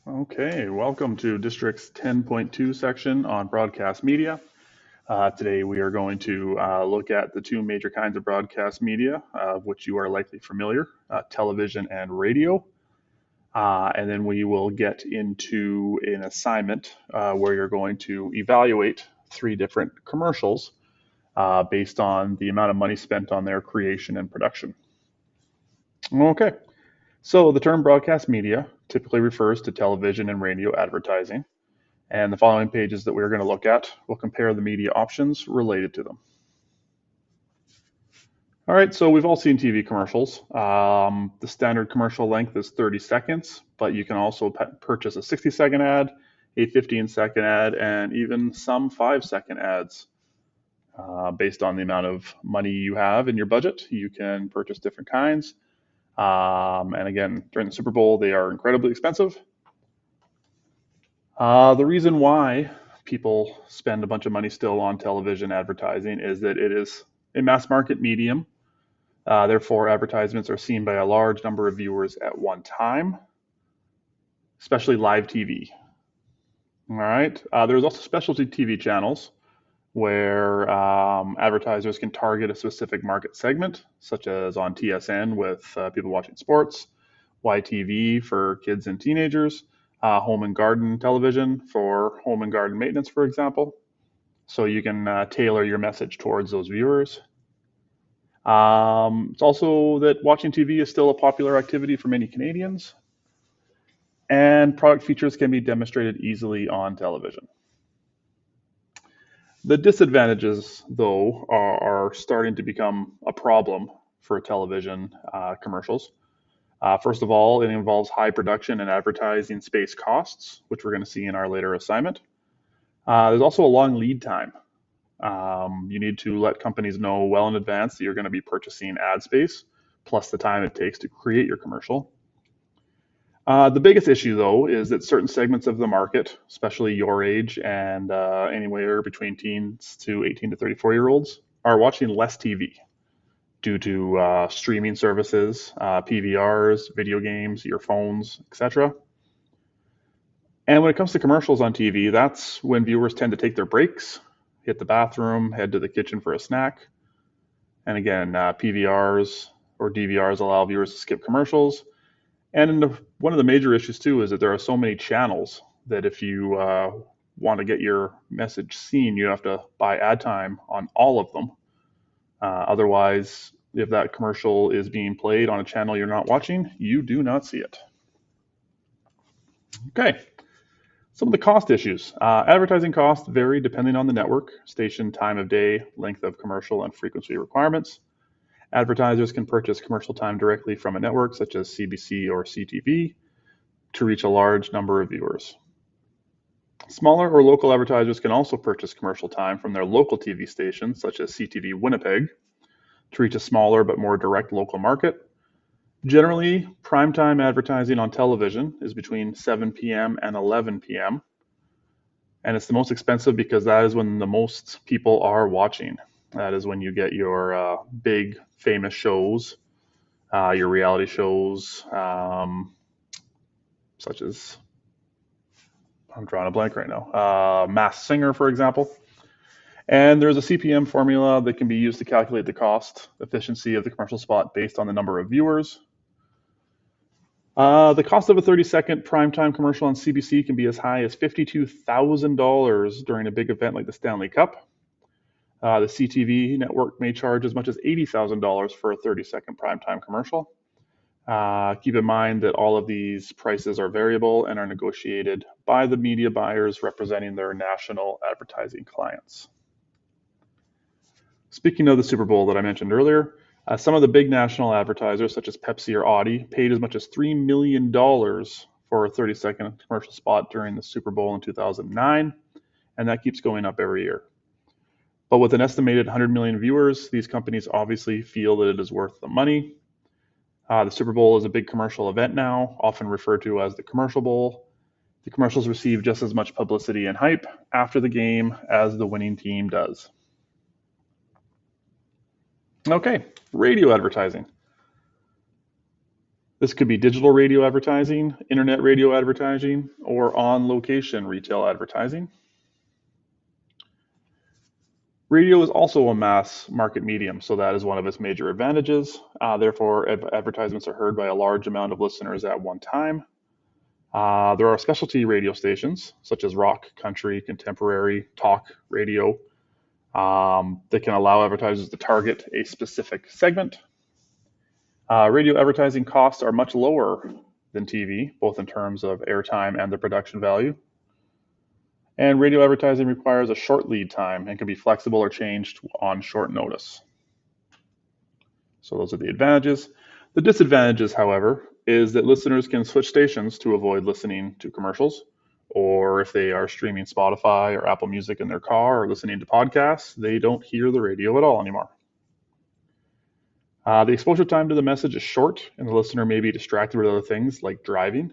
Okay, welcome to District's 10.2 section on broadcast media. Today we are going to look at the two major kinds of broadcast media, of which you are likely familiar, television and radio. And then we will get into an assignment where you're going to evaluate three different commercials based on the amount of money spent on their creation and production. Okay, so the term broadcast media typically refers to television and radio advertising. And the following pages that we're going to look at will compare the media options related to them. All right, so we've all seen TV commercials. The standard commercial length is 30 seconds, but you can also purchase a 60-second ad, a 15-second ad, and even some 5-second ads. Based on the amount of money you have in your budget, you can purchase different kinds. And again, during the Super Bowl, they are incredibly expensive. The reason why people spend a bunch of money still on television advertising is that it is a mass market medium. Therefore, advertisements are seen by a large number of viewers at one time, especially live TV. All right. There's also specialty TV channels where advertisers can target a specific market segment, such as on TSN with people watching sports, YTV for kids and teenagers, home and garden television for home and garden maintenance, for example. So you can tailor your message towards those viewers. It's also that watching TV is still a popular activity for many Canadians, and product features can be demonstrated easily on television. The disadvantages, though, are starting to become a problem for television commercials. First of all, it involves high production and advertising space costs, which we're going to see in our later assignment. There's also a long lead time. You need to let companies know well in advance that you're going to be purchasing ad space, plus the time it takes to create your commercial. The biggest issue, though, is that certain segments of the market, especially your age and anywhere between teens to 18 to 34-year-olds, are watching less TV due to streaming services, PVRs, video games, your phones, etc. And when it comes to commercials on TV, that's when viewers tend to take their breaks, hit the bathroom, head to the kitchen for a snack. And again, PVRs or DVRs allow viewers to skip commercials. And one of the major issues, too, is that there are so many channels that if you want to get your message seen, you have to buy ad time on all of them. Otherwise, if that commercial is being played on a channel you're not watching, you do not see it. Okay, some of the cost issues. Advertising costs vary depending on the network, station, time of day, length of commercial, and frequency requirements. Advertisers can purchase commercial time directly from a network such as CBC or CTV to reach a large number of viewers. Smaller or local advertisers can also purchase commercial time from their local TV stations such as CTV Winnipeg to reach a smaller but more direct local market. Generally, primetime advertising on television is between 7 p.m. and 11 p.m. And it's the most expensive because that is when the most people are watching. That is when you get your big famous shows, your reality shows, such as, I'm drawing a blank right now, Masked Singer, for example. And there's a CPM formula that can be used to calculate the cost efficiency of the commercial spot based on the number of viewers. The cost of a 30-second primetime commercial on CBC can be as high as $52,000 during a big event like the Stanley Cup. The CTV network may charge as much as $80,000 for a 30-second primetime commercial. Keep in mind that all of these prices are variable and are negotiated by the media buyers representing their national advertising clients. Speaking of the Super Bowl that I mentioned earlier, some of the big national advertisers, such as Pepsi or Audi, paid as much as $3 million for a 30-second commercial spot during the Super Bowl in 2009, and that keeps going up every year. But with an estimated 100 million viewers, these companies obviously feel that it is worth the money. The Super Bowl is a big commercial event now, often referred to as the Commercial Bowl. The commercials receive just as much publicity and hype after the game as the winning team does. Okay, radio advertising. This could be digital radio advertising, internet radio advertising, or on-location retail advertising. Radio is also a mass market medium, so that is one of its major advantages. Therefore, advertisements are heard by a large amount of listeners at one time. There are specialty radio stations, such as rock, country, contemporary, talk radio, that can allow advertisers to target a specific segment. Radio advertising costs are much lower than TV, both in terms of airtime and the production value. And radio advertising requires a short lead time and can be flexible or changed on short notice. So those are the advantages. The disadvantages, however, is that listeners can switch stations to avoid listening to commercials, or if they are streaming Spotify or Apple Music in their car or listening to podcasts, they don't hear the radio at all anymore. The exposure time to the message is short, and the listener may be distracted with other things like driving.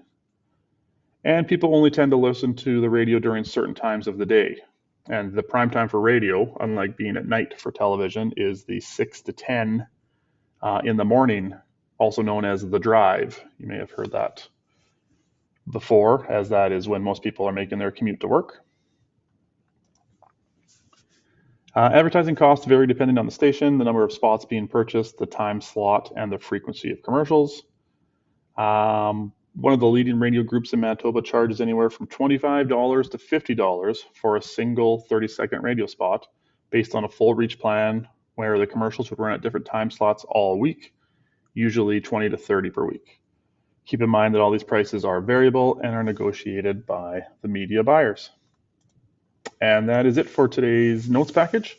And people only tend to listen to the radio during certain times of the day. And the prime time for radio, unlike being at night for television, is the 6 to 10 in the morning, also known as the drive. You may have heard that before, as that is when most people are making their commute to work. Advertising costs vary depending on the station, the number of spots being purchased, the time slot, and the frequency of commercials. One of the leading radio groups in Manitoba charges anywhere from $25 to $50 for a single 30-second radio spot based on a full reach plan where the commercials would run at different time slots all week, usually 20 to 30 per week. Keep in mind that all these prices are variable and are negotiated by the media buyers. And that is it for today's notes package.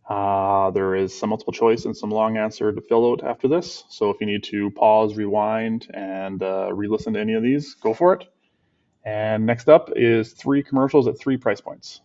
There is some multiple choice and some long answer to fill out after this. So if you need to pause, rewind, and re-listen to any of these, go for it. And next up is 3 commercials at 3 price points.